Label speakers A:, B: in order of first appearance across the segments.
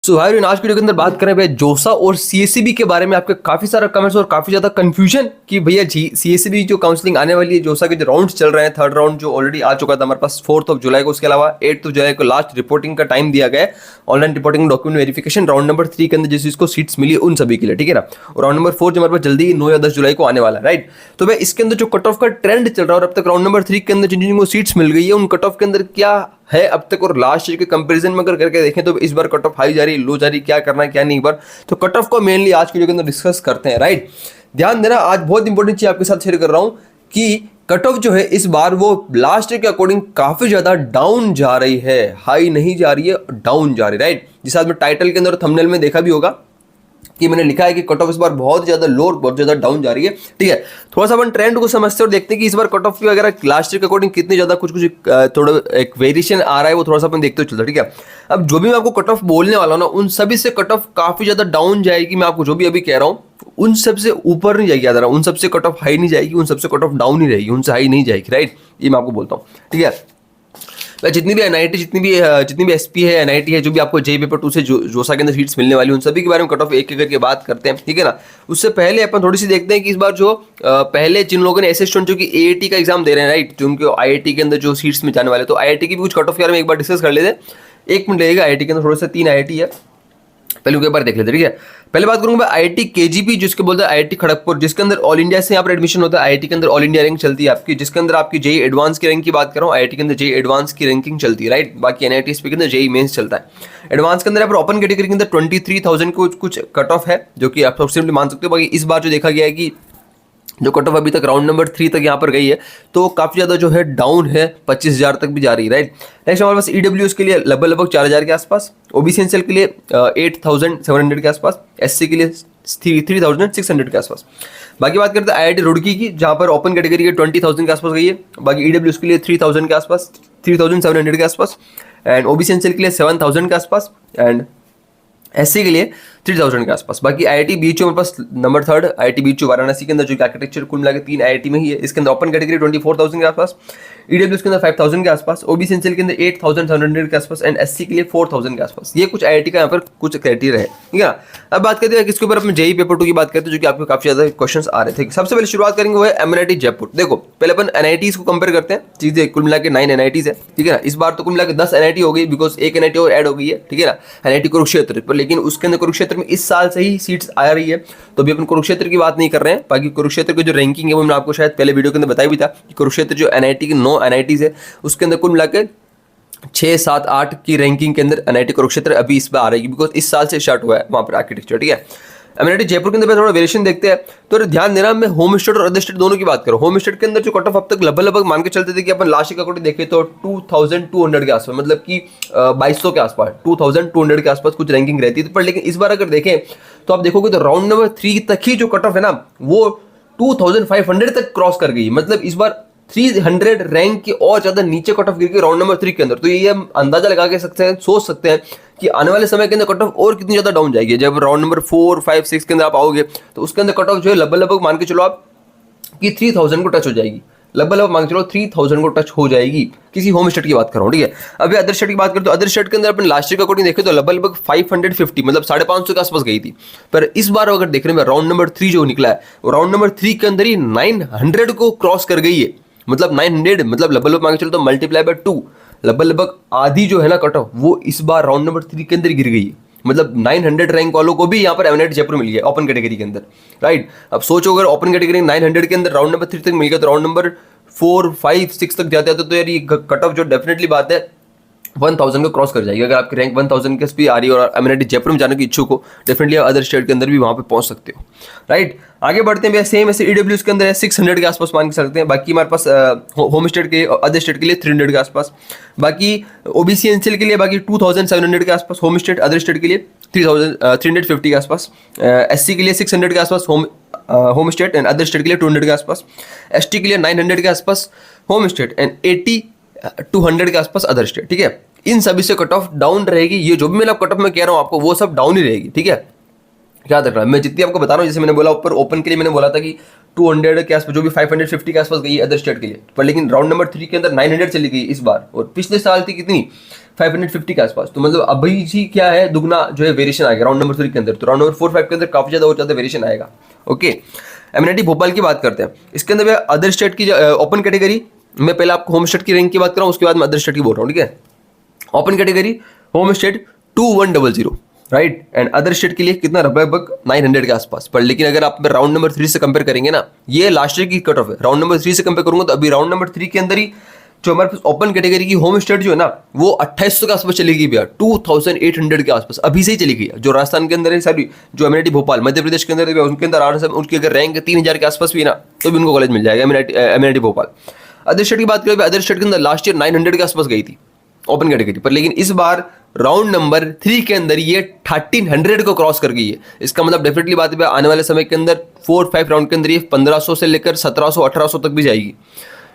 A: सो भाई आज वीडियो के अंदर बात करें भैया जोसा और सीएससीबी के बारे में। आपके काफी सारा कमेंट्स और काफी ज्यादा कंफ्यूजन कि भैया सीएससीबी जो काउंसलिंग आने वाली है, जोसा के जो राउंड्स चल रहे हैं, थर्ड राउंड जो ऑलरेडी आ चुका था हमारे पास 4 जुलाई को, उसके अलावा 8 जुलाई को लास्ट रिपोर्टिंग का टाइम दिया गया है। Online reporting document verification round number 3 के अंदर जिस जिसको सीट्स मिली उन सभी के लिए, ठीक है ना। और राउंड नंबर 4 जो हमारे पास जल्दी 9 या 10 जुलाई को आने वाला है, राइट। तो भाई इसके अंदर जो कट ऑफ का ट्रेंड चल रहा है और अब तक राउंड नंबर 3 के अंदर जिन जिनको सीट्स मिल गई है उन कट ऑफ के अंदर क्या है अब तक और लास्ट ईयर के कंपैरिजन में अगर करके देखें तो इस बार कट ऑफ हाई जा रही है, लो जा रही है, क्या करना है क्या नहीं। बार तो कट ऑफ को मेनली आज की वीडियो के अंदर डिस्कस करते हैं, राइट। ध्यान देना, आज बहुत इंपॉर्टेंट चीज आपके साथ शेयर कर रहा हूं कि कट ऑफ जो है इस बार वो लास्ट ईयर के अकॉर्डिंग काफी ज्यादा डाउन जा रही है, हाई नहीं जा रही है, डाउन जा रही है, राइट। जिस आपने टाइटल के अंदर थंबनेल में देखा भी होगा कि मैंने लिखा है कि कट ऑफ इस बार बहुत ज्यादा लो और बहुत ज्यादा डाउन जा रही है, ठीक है। थोड़ा सा अपन ट्रेंड को समझते हैं और देखते हैं कि इस बार कट ऑफ वगैरह लास्ट ईयर के अकॉर्डिंग कितनी ज्यादा कुछ थोड़ा एक वेरिएशन आ रहा है, वो थोड़ा सा अपन देखते हुए चलता है, ठीक है। अब जो भी मैं आपको कट ऑफ बोलने वाला हूं ना, उन सभी से कट ऑफ काफी ज्यादा डाउन जाएगी। मैं आपको जो भी अभी कह रहा हूं उन सबसे ऊपर नहीं जाएगी, याद रहा, उन सबसे कट ऑफ हाई नहीं जाएगी, उन सबसे कट ऑफ डाउन ही रहेगी, उनसे हाई नहीं जाएगी, राइट। ये मैं आपको बोलता हूँ, ठीक है। जितनी भी एनआईटी जितनी भी एसपी है, एनआईटी है, जो भी आपको जेई पेपर 2 से जोसा के अंदर सीट्स मिलने वाली, उन सभी के बारे में कट ऑफ एक एक करके बात करते हैं, ठीक है ना। उससे पहले अपन थोड़ी सी देखते हैं कि इस बार जो पहले जिन लोगों ने ऐसे स्टूडेंट जो कि एआईटी का एग्जाम दे रहे हैं, राइट, जो उनके आईआईटी के अंदर जो सीट्स में जाने वाले, तो आईआईटी की भी कुछ कट ऑफ के बारे में एक बार डिस्कस कर लेते हैं। 1 मिनट लगेगा। आईआईटी के अंदर थोड़े से 3 आईआईटी है, पहले उनके बारे देख लेते हैं, ठीक है। पहले बात करूंगा आईआईटी केजीपी, जिसके बोलते हैं आईआईटी खड़गपुर, जिसके अंदर ऑल इंडिया से यहाँ पर एडमिशन होता है। आईआईटी के अंदर ऑल इंडिया रैंक चलती है आपकी, जिसके अंदर आपकी जेई एडवांस की रैंक की बात कर रहा हूँ। आईआईटी के अंदर जेई एडवांस की रैंकिंग चलती है, राइट। बाकी एनआईटी के अंदर जेई मेंस चलता है। एडवांस के अंदर यहाँ पर ओपन कैटेगरी के अंदर 23,000 कुछ कट ऑफ है, जो कि आप सिंपली मान सकते हो। बाकी इस बार जो देखा गया है कि जो कट ऑफ अभी तक राउंड नंबर 3 तक यहाँ पर गई है, तो काफी ज्यादा जो है डाउन है, 25,000 तक भी जा रही है, राइट। नेक्स्ट हमारे पास ईडब्ल्यूएस के लिए लगभग 4,000 के आसपास, ओबीसी एनसीएल के लिए 8,700 के आसपास, एससी के लिए 3,600 के आसपास। बाकी बात करते हैं आईआईटी रुड़की की, जहाँ पर ओपन कैटेगरी के 20,000 के आसपास गई है। बाकी ईडब्ल्यूएस के लिए 3,000 के आसपास, 3,700 के आसपास, एंड ओबीसी एनसीएल के लिए 7,000 के आसपास, एंड एससी के लिए 3,000 के आसपास। बाकी आईआईटी बीएचयू हमारे पास नंबर 3 आईआईटी बीएचयू वाराणसी के अंदर, जो कि आर्किटेक्चर कुल मिला के 3 आईआईटी में ही है। इसके अंदर ओपन कैटेगरी 24,000 के आसपास, ईडब्ल्यूएस के अंदर 5,000 के आसपास, ओबीसी एनसीएल के अंदर 8,700 के आसपास, एंड एससी के लिए 4,000 के आसपास। ये कुछ आईआईटी का यहाँ पर कुछ क्राइटेरिया है, ठीक है। अब बात करते हैं किसके ऊपर, अपने जेई पेपर 2 की बात करते हैं, जो कि आपको काफी ज्यादा क्वेश्चन आ रहे थे। सबसे पहले शुरुआत करेंगे वो है एमएनआईटी जयपुर। देखो पहले अपन एनआईटीज को कंपेयर करते हैं, चीजें कुल मिला के 9 एनआईटीज है, ठीक है ना। इस बार तो कुल मिला के 10 एनआईटी हो गई, बिकॉज एक एनआईटी और ऐड हो गई है, ठीक है ना, एनआईटी कुरुक्षेत्र पर। लेकिन उसके अंदर कुरुक्षेत्र में इस साल से ही सीट्स आ रही है, तो अभी अपन कुरुक्षेत्र की बात नहीं कर रहे हैं। बाकी कुरुक्षेत्र की जो रैंकिंग है वो मैंने आपको शायद पहले वीडियो के अंदर बताया भी था कि कुरुक्षेत्र जो एनआईटी की 9 एनआईटीज है, उसके अंदर कुल मिलाकर 6, 7, 8 की रैंकिंग के अंदर एनआईटी कुरुक्षेत्र अभी इस बार आ रही है, बिकॉज इस साल से स्टार्ट हुआ है वहां पर आर्किटेक्चर, ठीक है। एमएनआईटी जयपुर के अंदर थोड़ा वेरिएशन देखते हैं, तो ध्यान देना, मैं होम स्टेट और अदर स्टेट दोनों की बात करूं। होम स्टेट के अंदर जो कट ऑफ अब तक लगभग मान के चलते थे कि अपन लास्ट का अकॉर्डिंग देखें तो 2,200 के आसपास, मतलब कि 2,200 के आसपास, 2,200 के आसपास कुछ रैंकिंग रहती थी। पर लेकिन इस बार अगर देखें तो आप देखोगे तो राउंड नंबर 3 तक ही जो कट ऑफ है ना, वो 2,500 तक क्रॉस कर गई। मतलब इस बार 300 रैंक के और ज्यादा नीचे कट ऑफ गिर गई राउंड नंबर 3 के अंदर। तो ये हम अंदाजा लगा के सकते हैं, सोच सकते हैं कि आने वाले समय के अंदर कट ऑफ और कितनी ज्यादा डाउन जाएगी। जब राउंड नंबर 4, 5, 6 के अंदर आप आओगे तो उसके अंदर कट ऑफ जो है लगभग मान के चलो आप कि 3,000 को टच हो जाएगी, लगभग मान के चलो 3,000 को टच हो जाएगी। किसी होम स्टेट की बात कर रहा हूँ, ठीक है। अभी अदर स्टेट की बात करें तो अदर स्टेट के अंदर अपन लास्ट ईयर का अकॉर्डिंग देखें तो लगभग 550, मतलब 550 के आसपास गई थी। पर इस बार अगर देख रहे हैं राउंड नंबर 3 जो निकला है, वो राउंड नंबर 3 के अंदर ही 900 को क्रॉस कर गई है। मतलब 900, मतलब लगभग मान के चलो तो मल्टीप्लाई बाय 2, लगभग आधी जो है ना कट ऑफ, वो इस बार राउंड नंबर 3 के अंदर गिर गई है। मतलब 900 रैंक वालों को भी यहाँ पर एमएनआईटी जयपुर मिल गया ओपन कैटेगरी के अंदर, राइट। अब सोचो अगर ओपन कैटेगरी 900 के अंदर राउंड नंबर 3 तक मिल गया, तो राउंड नंबर 4, 5, 6 तक जाते हैं तो यार ये कट ऑफ जो डेफिनेटली बात है 1,000 को क्रॉस कर जाएगी। अगर आपकी रैंक 1,000 के भी आ रही है और एमएनआईटी जयपुर में जाने की इच्छुक हो, डेफिनेटली आप अदर स्टेट के अंदर भी वहां पे पहुंच सकते हो, राइट। आगे बढ़ते हैं भैया, सेम ऐसे ईडब्ल्यूएस के अंदर है 600 के आसपास मान के सकते हैं। बाकी हमारे पास होम स्टेट के अदर स्टेट के लिए 300 के आसपास। बाकी ओबीसी एनसीएल के लिए बाकी 2,700 के आसपास, होम स्टेट अदर स्टेट के लिए 3,350 के आसपास, एससी के लिए 600 के आसपास home state and other state के लिए 200 के आसपास, एसटी के लिए 900 के आसपास होम स्टेट एंड 200 के आसपास अदर स्टेट, ठीक है। इन सभी से कट ऑफ डाउन रहेगी। ये जो भी मैं कट ऑफ में कह रहा हूँ आपको, वो सब डाउन ही रहेगी, ठीक है। याद रखना, मैं जितनी आपको बता रहा हूँ, जैसे मैंने बोला ऊपर ओपन के लिए मैंने बोला था कि 200 के आसपास, जो भी 550 के आसपास गई अदर स्टेट के लिए, पर लेकिन राउंड नंबर 3 के अंदर 900 चली गई इस बार। और पिछले साल थी कितनी 550 के आसपास। तो मतलब अभी जी क्या है, दुगना जो है वेरिएशन आएगा राउंड नंबर 3 के अंदर। तो राउंड नंबर 4 5 के अंदर काफी ज्यादा और ज्यादा वेरिएशन आएगा। ओके, एमएनआईटी भोपाल की बात करते हैं। इसके अंदर अदर स्टेट की ओपन कैटेगरी, मैं पहले आपको होम स्टेट की रैंक की बात कर रहा हूँ, उसके बाद मैं अदर स्टेट की बोल रहा हूँ, ठीक है। Open category home state 2100, right, and other state के लिए कितना, लगभग 900 के आसपास। पर लेकिन अगर आप राउंड नंबर 3 से कंपेयर करेंगे ना, ये लास्ट ईयर की कट ऑफ है, राउंड नंबर 3 से कंपेयर करूंगा तो अभी राउंड नंबर 3 के अंदर ही जो हमारे पास ओपन कैटेगरी की होम स्टेट जो है ना, वो 2800 के आसपास चली गई भैया, 2800 के आसपास अभी से ही चली गई है। जो राजस्थान के अंदर है, सॉरी जो एमएनआईटी भोपाल मध्य प्रदेश के अंदर है, उनके अंदर उनकी अगर रैंक 3000 के आसपास भी है ना, तो भी उनको कॉलेज मिल जाएगा एमएनआईटी भोपाल। अदर स्टेट की बात करें, अदर स्टेट के अंदर लास्ट ईयर 900 के आसपास गई थी ओपन कैटेगरी पर, लेकिन इस बार राउंड नंबर 3 के अंदर ये 1300 को क्रॉस कर गई है। इसका मतलब डेफिनेटली बात है आने वाले समय के अंदर 4-5 राउंड के अंदर ये 1500 से लेकर 1700-1800 तक भी जाएगी।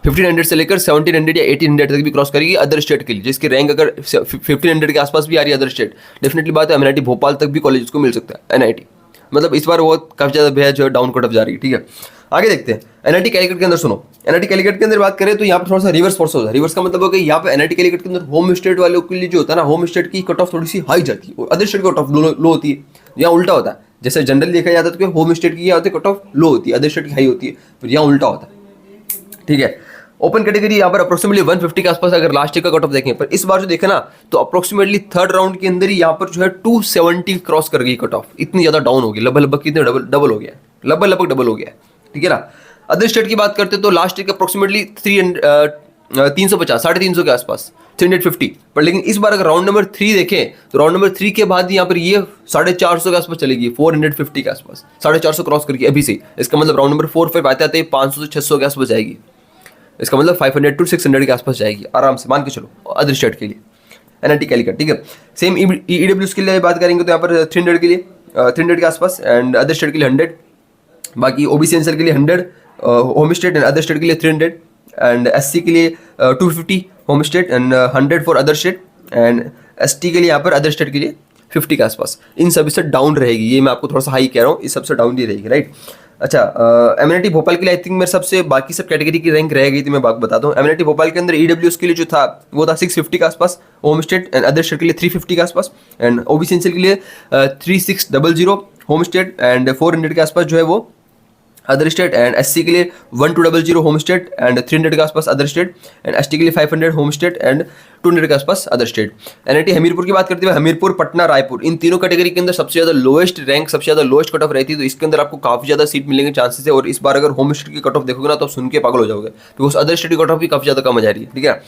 A: 1500 से लेकर 1700 या 1800 तक भी क्रॉस करेगी अदर स्टेट के लिए, जिसकी रैंक अगर 1500 के आसपास भी आ रही है अदर स्टेट, डेफिनेटली बात है एमएनआईटी भोपाल तक भी कॉलेज उसको मिल सकता है। एनआईटी मतलब इस बार वो काफी ज्यादा भैया जो है डाउन कट ऑफ जा रही है, ठीक है। आगे देखते हैं एनआईटी कैलिकट के अंदर। सुनो, एनआईटी कैलिकट के अंदर बात करें तो यहाँ पर थोड़ा सा रिवर्स प्रोसेस होता है। रिवर्स का मतलब हो कि यहाँ पे एनआईटी कैलिकट के अंदर होम स्टेट वालों के लिए जो होता है ना, होम स्टेट की कट ऑफ थोड़ी सी हाई जाती है और अदर स्टेट की कट ऑफ लो होती है। यहाँ उल्टा होता है, जैसे जनरली देखा जाता है तो होम स्टेट की क्या होती है, कट ऑफ लो होती है, अदर स्टेट की हाई होती है, फिर यहाँ उल्टा होता है, ठीक है। ओपन कैटेगरी यहाँ पर अप्रोक्सीमेटली 150 के आसपास अगर लास्ट ईयर का कट ऑफ देखें, पर इस बार जो देखे ना तो अप्रोक्सीमेटली थर्ड राउंड के अंदर ही यहाँ पर जो है 270 क्रॉस कर गई कट ऑफ। इतनी ज्यादा डाउन होगी, लगभग कितने डबल हो गया, लगभग डबल हो गया, ठीक है ना। अदर स्टेट की बात करते तो लास्ट ईयर के अप्रोक्सीमेटली 350 350 के आसपास 350, पर लेकिन इस बार अगर राउंड नंबर 3 देखें तो राउंड नंबर 3 के बाद यहाँ पर ये 450 के आसपास चलेगी, 450 के आसपास 450 क्रॉस करके अभी से। इसका मतलब राउंड नंबर 4 5 आते आते 500 से 600 के आसपास जाएगी। इसका मतलब 500 to 600 के आसपास जाएगी आराम से, मान के चलो अदर स्टेट के लिए एनआईटी कैलिकट, ठीक है। सेम ईडब्ल्यूएस के लिए बात करेंगे तो यहाँ पर 300 के लिए 300 के आसपास, एंड अदर स्टेट के लिए 100, बाकी ओबीसी एनसीएल के लिए 100 home state, and other state के लिए 300, एंड एससी के लिए 250 home state and 100 for other state, and ST के लिए यहाँ पर अदर स्टेट के लिए 50 के आसपास। इन सभी से डाउन रहेगी, ये मैं आपको थोड़ा सा हाई कह रहा हूँ, इस सबसे डाउन ही रहेगी, राइट। अच्छा, एमएनआईटी भोपाल के लिए आई थिंक मेरे सबसे बाकी सब कैटेगरी की रैंक रह गई थी, मैं बात बताता हूँ। एमएनआईटी भोपाल के अंदर ईडब्ल्यूएस के लिए जो था वो था 650 के आसपास home state, and other state के लिए 350 के आसपास, एंड ओबीसी एनसीएल के लिए 3600 होम स्टेट एंड 400 के आसपास जो है वो अदर स्टेट, एंड एससी के लिए 1200 होम स्टेट एंड 300 के आसपास अदर स्टेट, एंड एसटी के लिए 500 होम स्टेट एंड 200 के आसपास अदर स्टेट। एनआईटी हमीरपुर की बात करते हुए हमीरपुर, पटना, रायपुर, इन तीनों कैटेगरी के अंदर सबसे ज्यादा लोएस्ट रैंक, सबसे ज्यादा लोएस्ट कट ऑफ रहती है, तो इसके अंदर आपको काफी ज्यादा सीट मिलने के चांसेस है। और इस बार अगर होम स्टेट की कट ऑफ देखोगे ना तो आप सुन के पागल हो जाओगे, बिकॉज अदर स्टेट की कट ऑफ भी काफी ज्यादा कम आ जा रही है, ठीक है।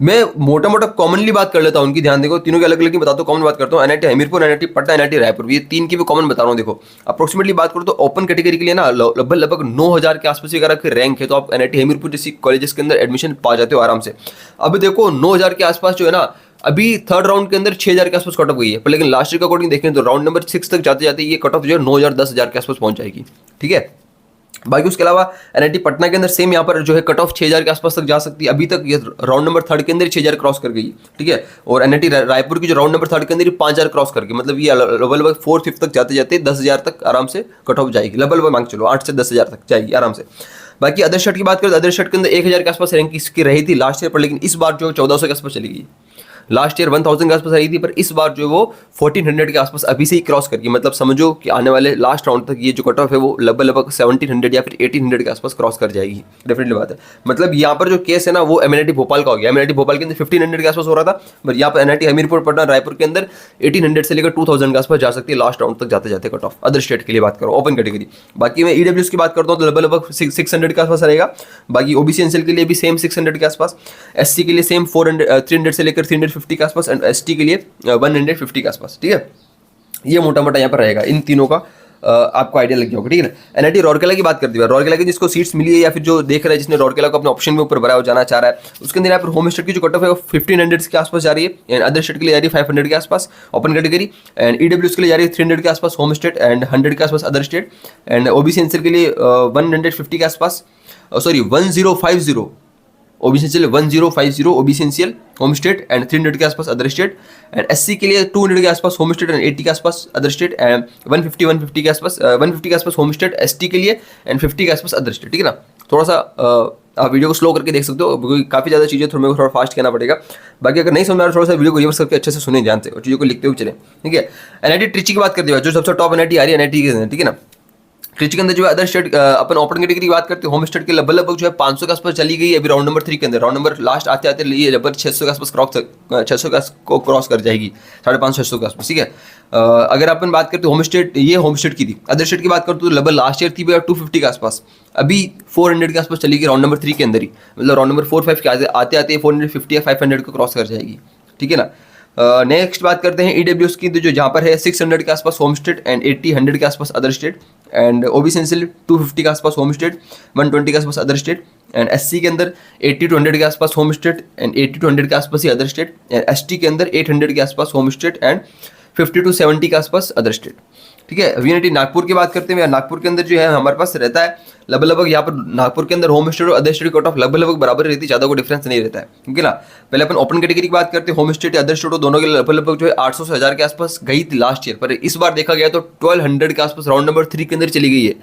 A: मैं मोटा मोटा कॉमनली बात कर लेता हूँ उनकी, ध्यान देखो, तीनों की अलग अलग की बताता हूँ, कॉमन बात करता हूँ। NIT Hamirpur, NIT Patna, NIT Raipur, ये तीन की भी कॉमन बता रहा हूँ। देखो अप्रोक्सीमेटली बात करो तो ओपन कैटेगरी के लिए ना लगभग 9000 के आसपास अगर आपकी रैंक है तो आप एनआईटी हमीरपुर जैसी कॉलेजेस के अंदर एडमिशन पा जाते हो आराम से। अब देखो 9000 के आसपास जो है ना, अभी थर्ड राउंड के अंदर 6000 के आसपास कट ऑफ गई है, पर लेकिन लास्ट ईयर का अकॉर्डिंग देखें तो राउंड नंबर 6 तक जाते जाते ये कट ऑफ जो है 9000 10,000 के आसपास पहुंच जाएगी, ठीक है। बाकी उसके अलावा एनआईटी पटना के अंदर सेम यहाँ पर जो है कट ऑफ 6000 के आसपास तक जा सकती है, अभी तक ये राउंड नंबर 3 के अंदर 6000 क्रॉस कर गई, ठीक है। और एनआईटी रायपुर की जो राउंड नंबर 3 के अंदर 5000 क्रॉस कर गई, मतलब ये लगभग 4/5 तक जाते जाते 10,000 तक आराम से कट ऑफ जाएगी, लगभग मांग चलो 8 से 10,000 तक जाएगी आराम से। बाकी अदर स्टेट की बात करें तो अदर स्टेट के अंदर 1000 के आसपास रैंक इसकी रही थी लास्ट ईयर, पर लेकिन इस बार जो 1400 के आसपास चली गई। लास्ट ईयर 1000 के आसपास आई थी, पर इस बार जो वो 1400 के आसपास अभी से ही क्रॉस करके, मतलब समझो कि आने वाले लास्ट राउंड तक ये जो कट ऑफ है वो लगभग 1700 या फिर 1800 के आसपास क्रॉस कर जाएगी, डेफिनेटली बात है। मतलब यहाँ पर जो केस है ना वो एमएनआईटी भोपाल का हो गया। एमएनआईटी भोपाल के अंदर 1500 के आसपास हो रहा था, पर यहाँ पर एनआईटी हमीरपुर, पटना, रायपुर के अंदर 1800 से लेकर 2000 के आसपास जा सकती है लास्ट राउंड तक जाते जाते कट ऑफ, अदर स्टेट के लिए बात करो ओपन कैटेगरी। बाकी मैं ईडब्ल्यूएस की बात करता हूँ तो लगभग 600 के आसपास रहेगा। बाकी ओबीसी एनसीएल के लिए भी सेम 600 के आसपास, एससी के लिए सेम 300 से लेकर 350 के आसपास, एंड एसटी के लिए 150 के आसपास, ठीक है। ये मोटा मोटा यहाँ पर रहेगा, इन तीनों का आपको आइडिया लग गया होगा, ठीक है ना। एनआईटी राउरकेला की बात करते हैं, राउरकेला की जिसको सीट्स मिली है या फिर जो देख रहा है जिसने राउरकेला को अपने ऑप्शन में ऊपर भरा हो जाना चाह रहा है, उसके अंदर यहाँ पर होम स्टेट की जो कट ऑफ है वो 1500 के आसपास जा रही है, एंड अदर स्टेट के लिए जा रही है 500 के आसपास ओपन कैटेगरी, एंड ईडब्ल्यूएस के लिए जा रही है 300 के आसपास होम स्टेट एंड 100 के आसपास other state, and OBC NCL के लिए 150 के आसपास, sorry 1050 OBC NCL 1050 OBC NCL home state and 300 के आसपास अदर स्टेट, एंड एससी के लिए 200 के आसपास होम स्टेट एंड 80 के आसपास अदर स्टेट, एंड 150 के आसपास 150 के आसपास होम स्टेट एसटी के लिए एंड 50 के आसपास अदर स्टेट, ठीक है ना। थोड़ा सा आप वीडियो को स्लो करके देख सकते हो, क्योंकि काफ़ी ज़्यादा चीज़ें मेरे को थोड़ा फास्ट करना पड़ेगा। बाकी अगर नहीं समझ में आ रहा थोड़ा सा वीडियो को रिवर्स करके अच्छे से सुने ध्यान से और चीज़ों को लिखते हुए चले, ठीक है। एनआईटी ट्रिची की बात करते हैं, जो सबसे टॉप एनआईटी आ रही है एनआईटी के अंदर, ठीक है ना। ट्रिची के अंदर जो है अदर स्टेट, अपन ओपन कैटेगरी की बात करते हैं, होम स्टेट के लगभग जो है 500 के आसपास चली गई है अभी राउंड नंबर 3 के अंदर। राउंड नंबर लास्ट आते आते लिए लगभग 600 के आसपास 600 को क्रॉस कर जाएगी, 550 600 के आसपास, ठीक है। अगर अपन बात करते हैं होम स्टेट, ये होम स्टेट की थी। अदर स्टेट की बात करते तो लगभग लास्ट ईयर थी 250 के आसपास, अभी 400 के आसपास चली गई राउंड नंबर 3 के अंदर ही। मतलब राउंड नंबर 4-5 के आते आते 450 या 500 को क्रॉस कर जाएगी, ठीक है ना। नेक्स्ट बात करते हैं ईडब्ल्यूएस की, तो जो जहाँ पर है 600 के आसपास होम स्टेट एंड 80-100 के आसपास other state, and OBC NCL 250 के आसपास होम स्टेट, 120 के आसपास अदर स्टेट, एंड एससी के अंदर 80-100 के आसपास होम स्टेट एंड 80-100 के आसपास ही अदर स्टेट, एंड एसटी के अंदर 800 के आसपास होम स्टेट एंड 50-70 के आसपास अदर स्टेट, ठीक है। वीएनटी नागपुर की बात करते हैं, नागपुर के अंदर जो है हमारे पास रहता है लगभग यहाँ पर नागपुर के अंदर होम स्टेट और अदर स्टेट कट ऑफ लगभग बराबर रहती है, ज़्यादा कोई डिफरेंस नहीं रहता है, ठीक है ना। पहले अपन ओपन कैटेगरी की बात करते हैं, होम स्टेट अदर स्टेट दोनों के लगभग जो है 800 से 1000 के आसपास गई थी लास्ट ईयर, पर इस बार देखा गया तो 1200 के आसपास राउंड नंबर 3 के अंदर चली गई है।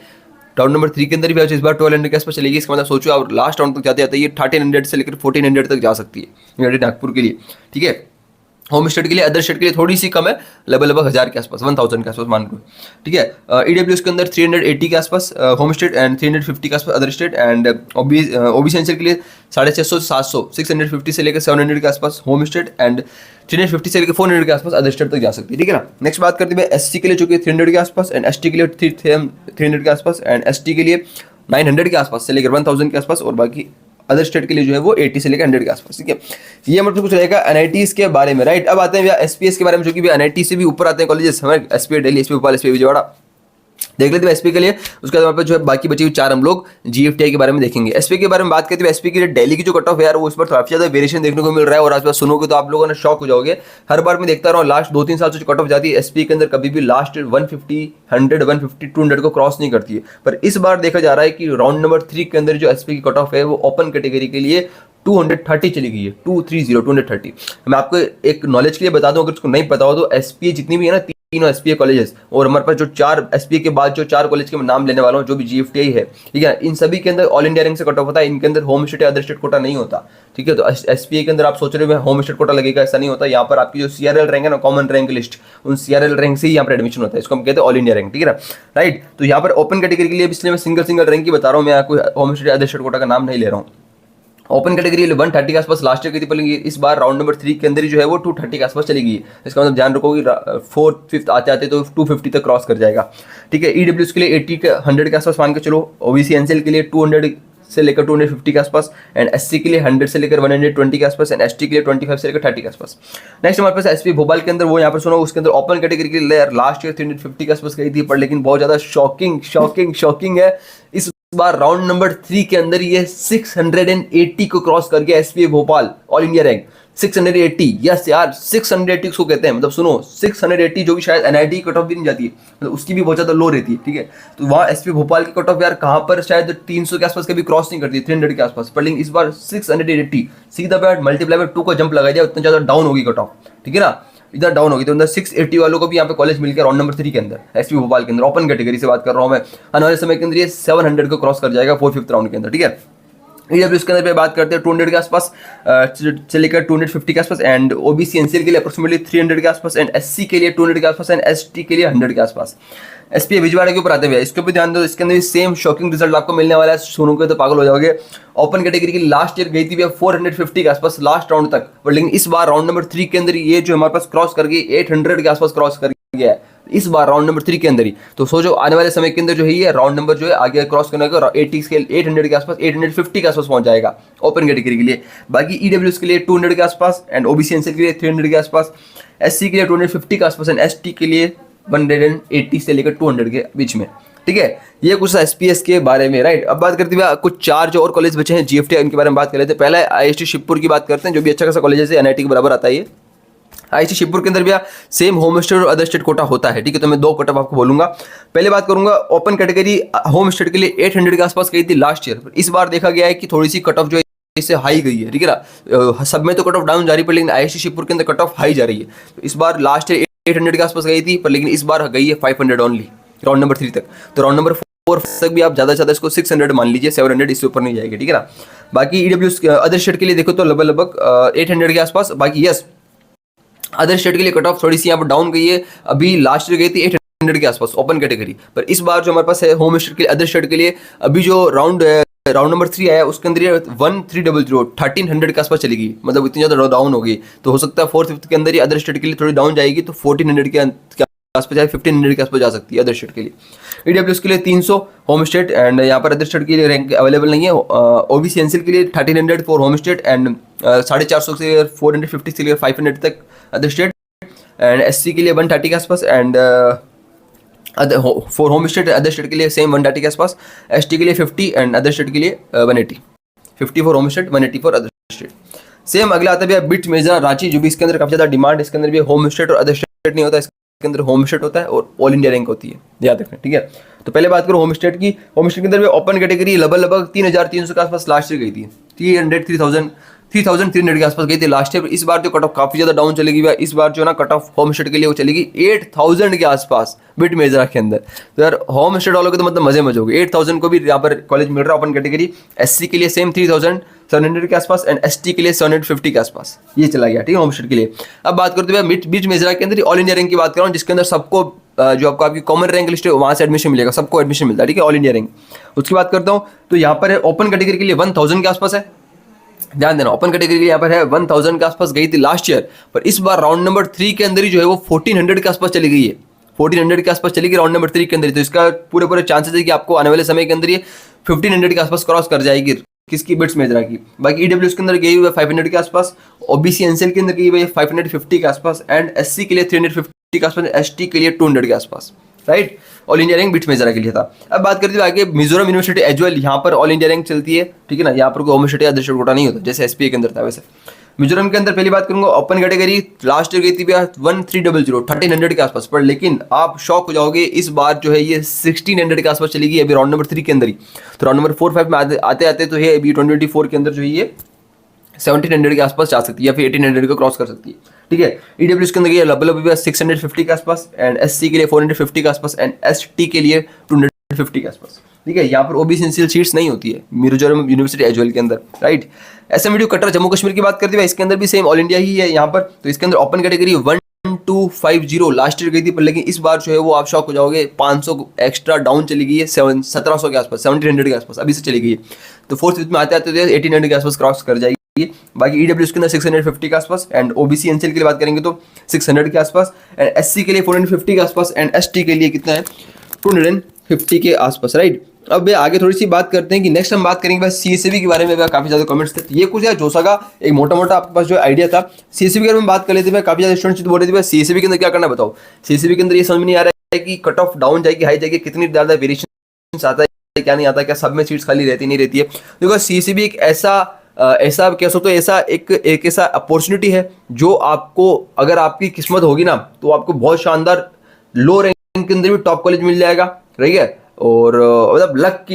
A: राउंड नंबर 3 के अंदर भी इस बार 1200 के आसपास चलेगी। इसका मतलब सोचो आप लास्ट राउंड तक जाते जाते ये 1300 से लेकर 1400 तक जा सकती है नागपुर के लिए, ठीक है। होम स्टेट के लिए, अदर स्टेट के लिए थोड़ी सी कम है, लगभग 1000 के आसपास, 1000 के आसपास मान लो, ठीक है। ईडब्ल्यूएस के अंदर 380 के आसपास होम स्टेट एंड 350 के आसपास other state, and OBC NCL के लिए 650 से 700, 650 से लेकर 700 के आसपास होम स्टेट एंड 350 से लेकर 400 के आसपास अदर स्टेट तक जा सकती है, ठीक है ना। नेक्स्ट बात करते हैं एससी के लिए, जो कि 300 के आसपास, एंड एसटी के लिए 300 के आसपास, एंड एसटी के लिए 900 के आसपास से लेकर 1000 के आसपास, और बाकी अदर स्टेट के लिए जो है वो 80 से लेकर 100 के आसपास, ठीक है। ये हमारे कुछ रहेगा एनआईटीज के बारे में, राइट। अब आते हैं एसपीएस के बारे में, जो कि एनआईटी से भी ऊपर आते हैं कॉलेजेस हमारे, SP Delhi, SP Bhopal, SP Vijayawada, देख लेते हैं एसपी के लिए। उसके बाद पे जो है बाकी बची हुई 4 हम लोग जीएफटीआई के बारे में देखेंगे। एसपी के बारे में बात करते हैं, एसपी के लिए दिल्ली की जो कट ऑफ है यार, वो इस पर काफी ज्यादा वेरिएशन देखने को मिल रहा है, और आज बात सुनोगे तो आप लोगों ने शॉक हो जाओगे। हर बार मैं देखता रहा हूँ लास्ट 2-3 साल से जो कट ऑफ जाती है एसपी के अंदर, कभी भी लास्ट 150, 100, 150, 200 को क्रॉस नहीं करती है। पर इस बार देखा जा रहा है कि राउंड नंबर 3 के अंदर जो एसपी की कट ऑफ है वो ओपन कैटेगरी के लिए 230 चली गई है, 230 मैं आपको एक नॉलेज के लिए बता दूं, अगर उसको नहीं पता हो तो एसपीए जितनी भी है ना, तीनों एसपीए कॉलेजेस, और हमारे पास जो 4 एसपीए के बाद जो 4 कॉलेज के मैं नाम लेने वाला हूँ, जो भी जीएफटीआई है, ठीक है, इन सभी के अंदर ऑल इंडिया रैंक से कट ऑफ होता है। इनके अंदर होम स्टेट या अदर स्टेट कोटा नहीं होता, ठीक है। तो एसपीए के अंदर आप सोच रहे हो होम स्टेट कोटा लगेगा, ऐसा नहीं होता। यहाँ पर आपकी जो सीआरएल रैंक है ना, कॉमन रैंक लिस्ट, उन सीआरएल रैंक से ही यहाँ पर एडमिशन होता है, इसको हम कहते हैं ऑल इंडिया रैंक, ठीक है ना, राइट। तो यहाँ पर ओपन कैटेगरी के लिए इसलिए मैं सिंगल रैंक की बता रहा हूँ, मैं कोई होम स्टेट या अदर स्टेट कोटा का नाम नहीं ले रहा हूँ। ओपन कैटेगरी 130 के आसपास लास्ट ईयर की थी, पर इस बार राउंड नंबर 3 के अंदर ही जो है वो 230 के आसपास चली गई है। इसका मतलब ध्यान रखो कि 4th-5th आते आते तो 250 तक क्रॉस कर जाएगा, ठीक है। ईडब्ल्यूएस के लिए 80-100 के आसपास मान के चलो, ओबीसी एनसीएल के लिए 200 से लेकर 250 के आसपास, एंड एससी के लिए 100 से लेकर 120 के आसपास, एंड एसटी के लिए 25 से लेकर 30 के आसपास। नेक्स्ट हमारे पास एसपी भोपाल के अंदर, वो यहाँ पर सुनो, उसके अंदर ओपन कैटेगरी के लिए लास्ट ईयर 350 के आसपास गई थी, पर लेकिन बहुत ज्यादा शॉकिंग है, इस बार राउंड नंबर 3 के अंदर ये 680 को क्रॉस कर गया SP Bhopal, all India rank 680। Yes यार, 680 उसको कहते हैं, मतलब सुनो 680, जो कि शायद एनआईटी कट ऑफ भी नहीं जाती है, मतलब उसकी भी बहुत ज्यादा लो रहती है, ठीक है। तो वहाँ एसपी भोपाल की कट ऑफ यार कहाँ पर शायद 300 के आसपास कभी क्रॉस नहीं करती, 300 के आसपास, पर लेकिन इस बार 680 सीधा बैट मल्टीप्लाई बाय 2 का जंप लगा दिया, उतना ज्यादा डाउन होगी कट ऑफ, ठीक है ना, इधर डाउन होगी। तो अंदर 680 वालों को भी यहाँ पे कॉलेज मिल गया राउंड नंबर 3 के अंदर एसपी भोपाल के अंदर, ओपन कैटेगरी से बात कर रहा हूँ मैं। आने वाले समय के अंदर ये 700 को क्रॉस कर जाएगा 4th-5th राउंड के अंदर, ठीक है। ईडब्ल्यूएस के अंदर पे बात करते हैं 200 के आसपास से लेकर 250 के आसपास, एंड ओबीसी एनसीएल के लिए अप्रोक्सीमेटली 300 के आसपास, एंड एससी के लिए 200 के आसपास, एंड एसटी के लिए 100 के आसपास। एसपी विजयवाड़ा के ऊपर आते हुए इसके ऊपर ध्यान दो, इसके अंदर भी सेम शॉकिंग रिजल्ट आपको मिलने वाला है, सुनोगे तो पागल हो जाओगे। ओपन कैटेगरी की लास्ट ईयर गई थी 450 के आसपास लास्ट राउंड तक, बट लेकिन इस बार राउंड नंबर 3 के अंदर ये जो हमारे पास क्रॉस कर गई 800 के आसपास क्रॉस कर गया है इस बार राउंड नंबर 3 के अंदर ही। तो सोचो आने वाले समय के अंदर जो है ये राउंड नंबर जो है आगे क्रॉस करने का 80 के 800 के आसपास 850 के आसपास पहुंच जाएगा ओपन कैटेगरी के लिए। बाकी ईडब्ल्यूएस के लिए 200 के आसपास, एंड ओबीसी एनसीएल के लिए 300 के आसपास, एससी के लिए 250 के आसपास, एंड एसटी के लिए 180 से लेकर 200 के बीच में, ठीक है। ये कुछ एसपीएस के बारे में, राइट। अब बात करते हैं कुछ 4 जो और कॉलेज बचे हैं जीएफटी, उनके बारे में बात कर लेते हैं। पहला आईआईटी शिवपुर की बात करते हैं, जो भी अच्छा खासा कॉलेज है, एनआईटी के बराबर आता है ये। आईआईटी शिवपुर के अंदर भी सेम होम स्टेट और अदर स्टेट कोटा होता है, ठीक है। तो मैं 2 कोटा आपको बोलूंगा। पहले बात करूंगा ओपन कैटेगरी होम स्टेट के लिए 800 के आसपास गई थी लास्ट ईयर, इस बार देखा गया है कि थोड़ी सी कट ऑफ जो है इससे हाई गई है, ठीक है ना। सब में तो कट ऑफ डाउन जा रही है, लेकिन आईआईटी शिवपुर के अंदर कट ऑफ हाई जा रही है। तो इस बार लास्ट ईयर 800 के आसपास गई थी, पर लेकिन इस बार गई है 500 ओनली राउंड नंबर 3 तक। तो राउंड नंबर तक भी आप ज़्यादा से ज़्यादा इसको 600 मान लीजिए, 700 इससे ऊपर नहीं जाएगी, ठीक है ना। बाकी ईडब्ल्यू अदर स्टेट के लिए देखो तो लगभग 800 के आसपास। बाकी यस, अदर स्टेट के लिए कट ऑफ थोड़ी सी यहाँ पर डाउन गई है, अभी लास्ट ईयर गई थी 800 के आसपास ओपन कैटेगरी, पर इस बार जो हमारे पास है होम स्टेट के लिए, अदर स्टेट के लिए अभी जो राउंड नंबर 3 आया उसके अंदर ये 1300 1300 के आसपास चली गई, मतलब इतनी ज़्यादा डाउन हो गई। तो हो सकता है 4th 5th के अंदर ये अदर स्टेट के लिए थोड़ी डाउन जाएगी, तो 1400 के आसपास जाए, 1500 के आसपास जा सकती है अदर स्टेट के लिए। ईडब्ल्यूएस के लिए 300 होम स्टेट, एंड यहाँ पर अदर स्टेट के लिए रैंक अवेलेबल नहीं है। ओबीसी एनसीएल के लिए 1300 फॉर होम स्टेट एंड 450 से 450 से 500 तक अदर स्टेट, एंड एससी के लिए 130 के आसपास, and for home state other state के लिए सेम 130 के आसपास, एसटी के लिए 50 एंड अदर स्टेट के लिए 180, 50 for home state 180 for other state. Same अगला आता है बिट मेजर रांची, जो भी इसके अंदर काफी ज्यादा डिमांड, इसके अंदर भी होम स्टेट और अदर स्टेट नहीं होता, इसके अंदर होम स्टेट होता है और ऑल इंडिया रैंक होती है, याद रखना, ठीक है। तो पहले बात करो होम स्टेट की। होम स्टेट के अंदर भी ओपन कैटेगरी लगभग 3300 के आसपास लास्ट ईयर गई थी, 3300 के आसपास गई थी लास्ट ईयर। इस बार जो कट ऑफ काफी ज्यादा डाउन चलेगी, इस बार जो ना कट ऑफ होम स्टेट के लिए वो चलेगी 8000 के आसपास बिट मेजरा के अंदर। तो यार होम स्टेट वालों के तो मतलब मजे हो गए, 8000 को भी यहाँ पर कॉलेज मिल रहा है ओपन कैटेगरी। एससी के लिए सेम 3700 के आसपास, एंड एसटी के लिए 750 के आसपास ये चला गया, ठीक है, होम स्टेट के लिए। अब बात करते हुए बिट मेजरा के अंदर ऑल इंडिया रैंक की बात कर रहा हूँ, जिसके अंदर सबको जो आपको आपकी कॉमन रैंक लिस्ट है वहां से एडमिशन मिलेगा, सबको एडमिशन मिलता है, ठीक है, ऑल इंडिया रैंक। उसकी बात करता हूँ तो यहाँ पर ओपन कैटेगरी के लिए 1000 के आसपास है, ध्यान देना। ओपन कैटेगरी के लिए यहाँ पर है 1000 के आसपास गई थी लास्ट ईयर, पर इस बार राउंड नंबर 3 के अंदर ही जो है वो 1400 के आसपास चली गई है, 1400 के आसपास चली गई राउंड नंबर 3 के अंदर। तो इसका पूरे चांसेस है कि आपको आने वाले समय के अंदर ये 1500 के आसपास क्रॉस कर जाएगी, किसकी, बिट्स मेजरा की। बाकी ईडब्ल्यूएस के अंदर गई हुई है 500 के आसपास, ओबीसी एनसीएल के अंदर गई हुई है 550 के आसपास, एंड एससी के लिए 350 के आसपास, एसटी के लिए 200 के आसपास, right. All India rank bits majora के लिए था। अब बात करते हैं आगे मिजोरम यूनिवर्सिटी एज वेल, यहाँ पर ऑल इंडिया रैंक चलती है, ठीक है ना, यहाँ पर कोई होम स्टेट या अदर स्टेट कोटा नहीं होता, जैसे एसपीए के अंदर था वैसे। मिजोरम के अंदर पहली बात करूंगा, ओपन कैटेगरी लास्ट ईयर गई थी 1300 1300 के आसपास, पर लेकिन आप शॉक हो जाओगे, इस बार जो है ये 1600 के आसपास चली गई अभी राउंड नंबर 3 के अंदर ही। तो राउंड नंबर 4 5 में आते आते तो है अभी 2024 के अंदर जो है ये 1700 के आसपास जा सकती है, या फिर 1800 को क्रॉस कर सकती है, ठीक है। ईडब्ल्यूएस के अंदर ये लगभग 650 के आसपास, एंड एससी के लिए 450 के आसपास, एंड एसटी के लिए 250 के आसपास, ठीक है। यहाँ पर ओबीसी एनसीएल सीट्स नहीं होती है मिजोरम यूनिवर्सिटी एज वेल के अंदर, राइट। एसएमयू कटरा जम्मू कश्मीर की बात करते हैं, इसके अंदर भी सेम ऑल इंडिया ही है यहाँ पर। तो इसके अंदर ओपन कैटेगरी 1250 लास्ट ईयर गई थी, पर लेकिन इस बार जो है वो आप शॉक हो जाओगे, 500 एक्स्ट्रा डाउन चली गई है, 1700 के आसपास, 1700 के आसपास अभी से चली गई है। तो 4th 5th में आते आते 1800 के आसपास क्रॉस कर जाएगी। बाकी ईडब्ल्यूएस के अंदर 650 के आसपास, एंड ओबीसी एनसीएल के लिए बात करेंगे तो 600 के आसपास, एंड एससी के लिए 450 के आसपास, एंड एसटी के लिए कितना है 250 के आसपास, राइट। अब आगे थोड़ी सी बात करते हैं कि नेक्स्ट हम बात करेंगे सीएसबी के बारे में। काफी ज्यादा कमेंट्स थे, ये कुछ यार जोसा का एक मोटा आपके पास जो आइडिया था सीएसबी के बारे में बात कर लेते हैं। काफी ज्यादा स्टूडेंट्स बोल रहे थे सीएसबी के अंदर क्या करना बताओ। सीएसबी के अंदर ये समझ में नहीं आ रहा है कि कट ऑफ डाउन जाएगी हाई जाएगी, कितनी ज्यादा वेरिएशन आता है क्या नहीं आता, क्या सब में सीट्स खाली रहती नहीं रहती है। देखो सीएसबी एक ऐसा कह सकते हो, ऐसा एक ऐसा अपॉर्चुनिटी है जो आपको, अगर आपकी किस्मत होगी ना, तो आपको बहुत शानदार लो रैंक के अंदर भी टॉप कॉलेज मिल जाएगा, ठीक है। और मतलब लक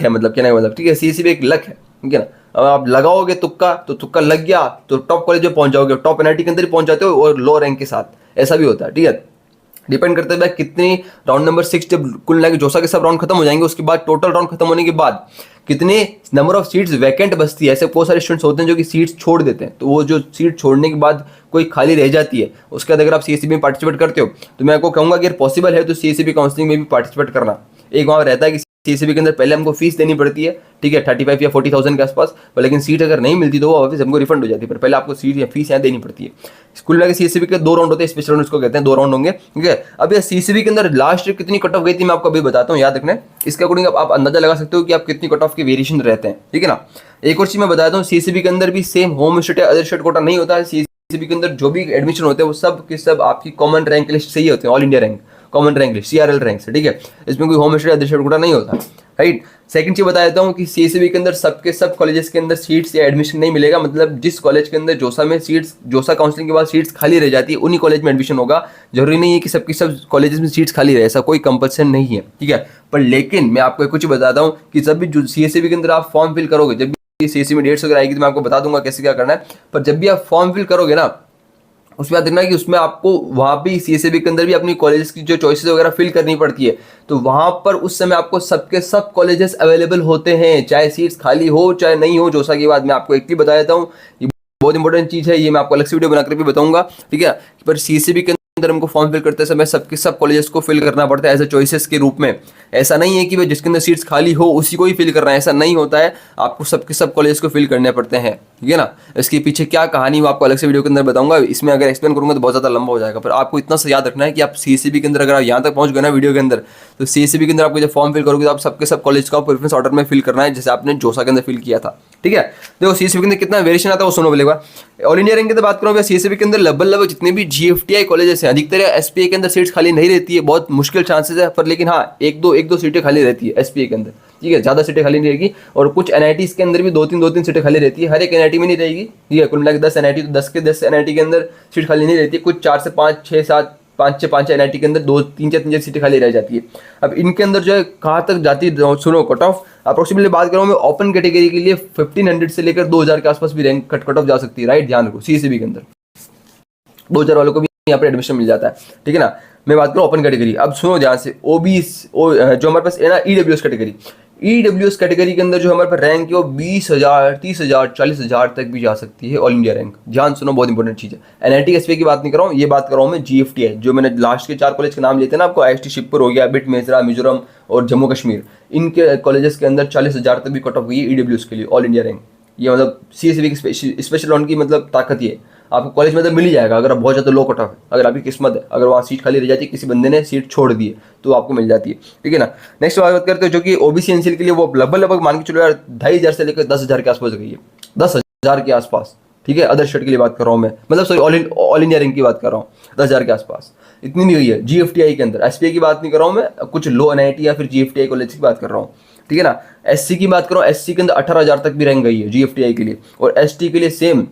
A: है, मतलब क्या नहीं, मतलब ठीक है, सीएसबी एक लक है, ठीक है ना। अब आप लगाओगे तुक्का तो तुक्का लग गया तो टॉप कॉलेज में पहुंच जाओगे, टॉप एनआईटी के अंदर ही पहुंच जाते हो, और लो रैंक के साथ ऐसा भी होता है, ठीक है। डिपेंड करता है कितनी राउंड नंबर 6 जब कुल मिला के जोसा के सब राउंड खत्म हो जाएंगे, उसके बाद टोटल राउंड खत्म होने के बाद कितने नंबर ऑफ सीट्स वैकेंट बचती है। ऐसे बहुत सारे स्टूडेंट्स होते हैं जो कि सीट्स छोड़ देते हैं, तो वो जो सीट छोड़ने के बाद कोई खाली रह जाती है, उसके बाद अगर आप सीएससीबी में पार्टिसिपेट करते हो तो मैं आपको कहूंगा कि अगर पॉसिबल है तो सीएससीबी काउंसलिंग में भी पार्टिसिपेट करना। एक वहाँ रहता है कि सीएससीबी के अंदर पहले हमको फीस देनी पड़ती है, ठीक है, 35 या 40,000 के आसपास, पर लेकिन सीट अगर नहीं मिलती तो वो वापस हमको रिफंड हो जाती है, पर पहले आपको सीट या फीस यहाँ देनी पड़ती है। स्कूल में सीएससीबी के 2 राउंड होते हैं, स्पेशल राउंड इसको कहते हैं, 2 राउंड होंगे, ठीक है। अब ये सीएससीबी के अंदर लास्ट ईयर कितनी कट ऑफ गई थी मैं आपको अभी बताता हूँ, याद रखना है। इसके अकॉर्डिंग आप अंदाजा लगा सकते हो कि आप कितनी कट ऑफ के वेरिएशन रहते हैं, ठीक है ना। एक और चीज मैं बताता हूँ, सीएससीबी के अंदर भी सेम होम स्टेट या अदर स्टेट कोटा नहीं होता है। सीएससीबी के अंदर जो भी एडमिशन होते हैं वो सब के सब आपकी कॉमन रैंक लिस्ट से ही होते हैं, all India rank, common rank list, CRL rank से, ठीक है। इसमें कोई home state other state quota नहीं होता, राइट। सेकंड चीज बता देता हूँ कि सीएससीबी के अंदर सबके सब कॉलेजेस के अंदर सीट्स या एडमिशन नहीं मिलेगा, मतलब जिस कॉलेज के अंदर जोसा में सीट्स, जोसा काउंसलिंग के बाद सीट्स खाली रह जाती है, उन्हीं कॉलेज में एडमिशन होगा। जरूरी नहीं है कि सबकी सब कॉलेजेस में सीट्स खाली रहे, ऐसा कोई कंपल्सन नहीं है, ठीक है। पर लेकिन मैं आपको कुछ बताता हूँ कि जब भी सीएससीबी के अंदर आप फॉर्म फिल करोगे, जब भी सीएससी में डेट्स वगैरह आएगी तो मैं आपको बता दूंगा कैसे क्या करना है, पर जब भी आप फॉर्म फिल करोगे ना, उसमें याद रखना कि उसमें आपको वहाँ भी सीएसईबी के अंदर भी अपनी कॉलेजेस की जो चॉइसेस वगैरह फिल करनी पड़ती है। तो वहाँ पर उस समय आपको सबके सब कॉलेजेस अवेलेबल होते हैं, चाहे सीट्स खाली हो चाहे नहीं हो। जोसा की बात मैं आपको एक ही बता देता हूँ, ये बहुत इंपॉर्टेंट चीज़ है, ये मैं आपको अलग से वीडियो बनाकर भी बताऊंगा, ठीक है। पर सीएसईबी के अंदर हमको फॉर्म फिल करते समय सबके सब कॉलेजेस को फिल करना पड़ता है एज अ चॉइसेस के रूप में। ऐसा नहीं है कि भाई जिसके अंदर सीट्स खाली हो उसी को ही फिल करना है, ऐसा नहीं होता है। आपको सबके सब कॉलेजेस को फिल करने पड़ते हैं, ठीक है ना। इसके पीछे क्या कहानी वो आपको अलग से वीडियो के अंदर बताऊंगा, इसमें अगर एक्सप्लेन करूंगा तो बहुत ज़्यादा लंबा हो जाएगा। पर आपको इतना सा याद रखना है कि आप सीएसईबी के अंदर अगर आप यहाँ तक पहुँच गए ना वीडियो के अंदर, तो सीएसईबी के अंदर आपको जब फॉर्म फिल करोगे तो आप सबके सब कॉलेज का प्रेफरेंस ऑर्डर में फिल करना है, जैसे आपने जोसा के अंदर फिल किया था, ठीक है। देखो सीएसईबी के अंदर कितना वेरिएशन आता है वो सुनो पहले एक बार। ऑल इंडिया रैंक की बात करूँ, सीएसईबी के अंदर लगभग जितने भी जीएफटीआई कॉलेजेस हैं, अधिकतर एसपीए के अंदर सीट्स खाली नहीं रहती है, बहुत मुश्किल चांसेस है, पर लेकिन हाँ एक दो सीटें खाली रहती है एसपीए के अंदर, ठीक है। ज़्यादा सीटें खाली नहीं रहेगी। और कुछ एनआईटीज के अंदर भी दो तीन सीटें खाली रहती है, हर एक एनआईटी में नहीं रहेगी, ठीक है। कुल मिला के 10 एनआईटी, तो 10 के 10 एनआईटी के अंदर सीट खाली नहीं रहती है। कुछ 4 से 5 6 7 5 एनआईटी के अंदर 2 3 4 सीटें खाली रह जाती है। अब इनके अंदर जो है कहाँ तक जाती है सुनो, कट ऑफ अप्रोक्सीमेटली बात करूँ मैं, ओपन कैटेगरी के लिए 1500 से लेकर 2000 के आसपास भी रैंक कट ऑफ जा सकती है, राइट। ध्यान रखो सीएसईबी के अंदर 2000 वालों को भी यहाँ पर एडमिशन मिल जाता है, ठीक है ना। मैं बात करूँ ओपन कैटेगरी, अब सुनो ध्यान से, जो हमारे पास है ना ईडब्ल्यूएस कैटेगरी, ईडब्ल्यूएस कैटेगरी के अंदर जो हमारे पास रैंक है वो 20,000 30,000 40,000 तक भी जा सकती है ऑल इंडिया रैंक। ध्यान सुनो, बहुत इंपॉर्टेंट चीज़ है। एनआईटी एसपीए की बात नहीं कर रहा हूँ, ये बात कर रहा हूँ मैं जीएफटीआई, जो मैंने लास्ट के 4 कॉलेज के नाम लेते हैं ना आपको, आईआईटी शिवपुर हो गया, बिट मेसरा, मिजोरम और जम्मू कश्मीर, इनके कॉलेजेस के अंदर 40,000 तक भी कट ऑफ हुई है ईडब्ल्यूएस के लिए ऑल इंडिया रैंक। ये मतलब सीएसईबी की स्पेशल ऑन की मतलब ताकत ये, आपको कॉलेज में तो मिल ही जाएगा अगर आप बहुत ज़्यादा लो कट ऑफ है, अगर आपकी किस्मत है, अगर वहाँ सीट खाली रह जाती है, किसी बंदे ने सीट छोड़ दी है, तो आपको मिल जाती है, ठीक है ना। नेक्स्ट बात करते हैं जो कि ओबीसी एनसीएल के लिए, वो लगभग मान के चलो यार 2,500 से लेकर 10,000 के आसपास गई है, 10,000 के आसपास, ठीक है। अदर स्टेट के लिए बात कर रहा हूँ मैं, मतलब सॉरी ऑल इंडिया रैंक की बात कर रहा हूँ, 10,000 के आसपास इतनी नहीं हुई है जीएफटीआई के अंदर। एसपीआई की बात नहीं कर रहा हूँ मैं, कुछ लो एनआईटी या फिर जीएफटीआई कॉलेज की बात कर रहा हूँ, ठीक है ना। एससी की बात करो, एससी के अंदर 18,000 तक भी रैंक गई है जीएफटीआई के लिए, और एसटी के लिए सेम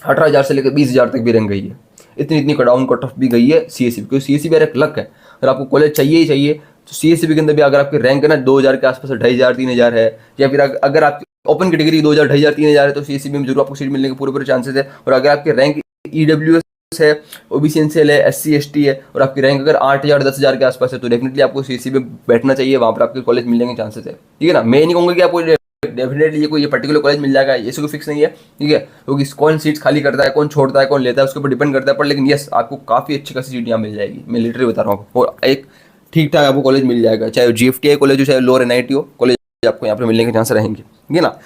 A: 18,000 से लेकर 20,000 तक भी रैंक गई है। इतनी डाउन कट ऑफ भी गई है सीएसईबी, क्योंकि सीएसईबी एक लक है, अगर आपको कॉलेज चाहिए ही चाहिए तो सीएसईबी के अंदर भी अगर आपकी रैंक है ना 2,000 के आसपास, 2,500 3,000 है, या फिर अगर आपकी ओपन कैटेगरी 2,000 2,500 3,000 है, तो सीएसईबी में जरूर आपको सीट मिलने के पूरे चांसेस है। और अगर आपकी रैंक ईडब्ल्यूएस है, ओबीसी एनसीएल है, एससी एसटी है, और आपकी रैंक अगर 8,000 10,000 के आसपास है, तो डेफिनेटली आपको सीएसईबी में बैठना चाहिए, वहाँ पर आपके कॉलेज मिलने के चांसेस है, ठीक है ना। मैं नहीं कहूँगा कि आपको डेफिनेटली ये कोई पर्टिकुलर कॉलेज मिल जाएगा, ये कोई फिक्स नहीं है, ठीक है, क्योंकि कौन सीट्स खाली करता है, कौन छोड़ता है, कौन लेता है, उसके ऊपर डिपेंड करता है। पर लेकिन यस, आपको काफ़ी अच्छी खासी सीट यहाँ मिल जाएगी, मैं लिटरली बता रहा हूँ, और एक ठीक ठाक आपको कॉलेज मिल जाएगा, चाहे जीएफटीआई कॉलेज हो चाहे लोअर एनआईटी हो, कॉलेज आपको यहाँ पर मिलने के चांस रहेंगे, ठीक है ना।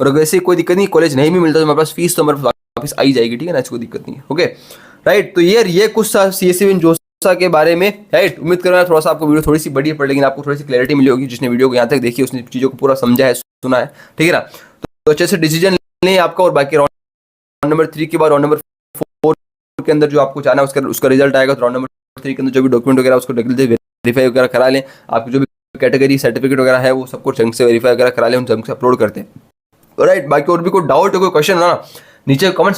A: और अगर ऐसे कोई दिक्कत नहीं, कॉलेज नहीं भी मिलता तो हमारे पास फीस तो हमारे वापस आई जाएगी, ठीक है ना, ऐसी कोई दिक्कत नहीं है, ओके राइट। तो ये कुछ था सीएसईबी जोसा के बारे में, राइट। उम्मीद कर रहा थोड़ा सा आपको वीडियो थोड़ी सी बड़ी है, पर लेकिन आपको थोड़ी सी क्लैरिटी मिली होगी, जिसने वीडियो को यहाँ तक देखी उसने चीज़ों को पूरा समझा है, सुना है, ठीक है ना। तो अच्छे से डिसीजन लें आपका, और बाकी राउंड नंबर 3 के बाद राउंड नंबर 4 के अंदर जो आपको चाहना है उसका रिजल्ट आएगा, तो राउंड नंबर 3 के अंदर जो भी डॉक्यूमेंट वगैरह उसको वेरीफाई वगैरह करा लें, आपकी जो भी कैटेगरी सर्टिफिकेट वगैरह है वो सबको ढंग से वेरीफाई वगैरह करा लें, हम ढंग से अपलोड करते हैं, राइट। बाकी और भी कोई डाउट है, कोई क्वेश्चन हो ना, नीचे कमेंट